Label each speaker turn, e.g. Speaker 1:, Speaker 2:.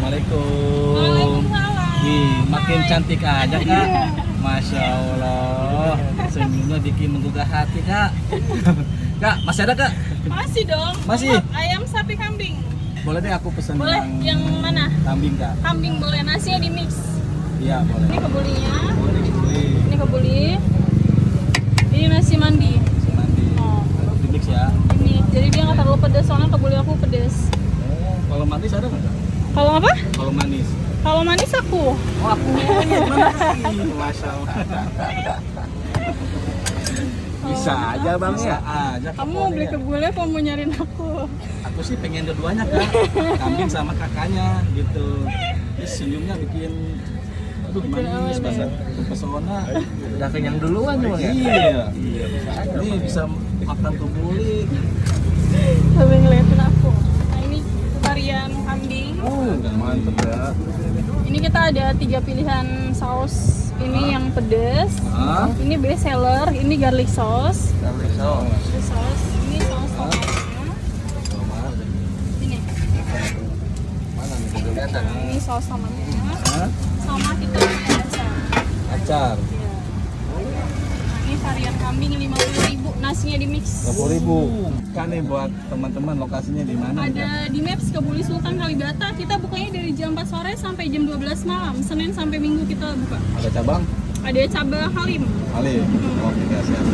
Speaker 1: Assalamualaikum.
Speaker 2: Waalaikumsalam.
Speaker 1: Ih, makin
Speaker 2: Hai.
Speaker 1: cantik aja kak. Masya Allah, senyumnya bikin menggugah hati kak. Kak, masih ada kak?
Speaker 2: Masih dong.
Speaker 1: Masih?
Speaker 2: Lengkap. Ayam, sapi, kambing.
Speaker 1: Boleh deh aku pesen
Speaker 2: Boleh. Yang mana?
Speaker 1: kambing kak?
Speaker 2: Kambing boleh. Nasinya di mix.
Speaker 1: Iya boleh.
Speaker 2: Ini kebulinya.
Speaker 1: Boleh dibeli.
Speaker 2: Ini kebuli. Ini nasi mandi.
Speaker 1: Nanti
Speaker 2: Oh.
Speaker 1: di mix ya.
Speaker 2: Ini. Jadi dia nggak terlalu pedas soalnya kebuli aku pedas.
Speaker 1: Oh, kalau manis ada nggak kak?
Speaker 2: Kalau apa?
Speaker 1: Kalau manis.
Speaker 2: Kalau manis aku.
Speaker 1: Oh aku gimana sih? Masya Allah. Bisa aja bang ya. Aja.
Speaker 2: Kamu mau beli kebuli apa mau nyariin aku?
Speaker 1: Aku sih pengen keduanya kak, kambing sama kakaknya gitu. Terus senyumnya bikin, aduh manis banget, pesona.
Speaker 3: Udah kenyang duluan tuh ya?
Speaker 1: Iya, ini bisa makan kebuli.
Speaker 2: Sambil ngeliatin aku. Nah ini varian kambing.
Speaker 1: Mantep ya.
Speaker 2: Ini kita ada 3 pilihan saus. Ini yang pedas.
Speaker 1: Hah?
Speaker 2: Ini best seller. Ini garlic sauce.
Speaker 3: Garlic sauce.
Speaker 2: Garlic sauce. Ini saus tomatnya. Ini.
Speaker 3: Mana nih kelihatan?
Speaker 2: Ini saus tomatnya.
Speaker 1: Hah?
Speaker 2: Sama kita punya acar.
Speaker 1: Acar.
Speaker 2: Ya. Nah, ini varian kambing 50.000. Nasinya di mix.
Speaker 1: 50.000. Kan nih buat teman-teman lokasinya di mana?
Speaker 2: Ada di Maps Kebuli Sultan Kalibata. Kita bukanya dari jam 4 sore sampai jam 12 malam. Senin sampai Minggu kita buka.
Speaker 1: Ada cabang?
Speaker 2: Ada cabang Halim.
Speaker 1: Ali. Oke, siap.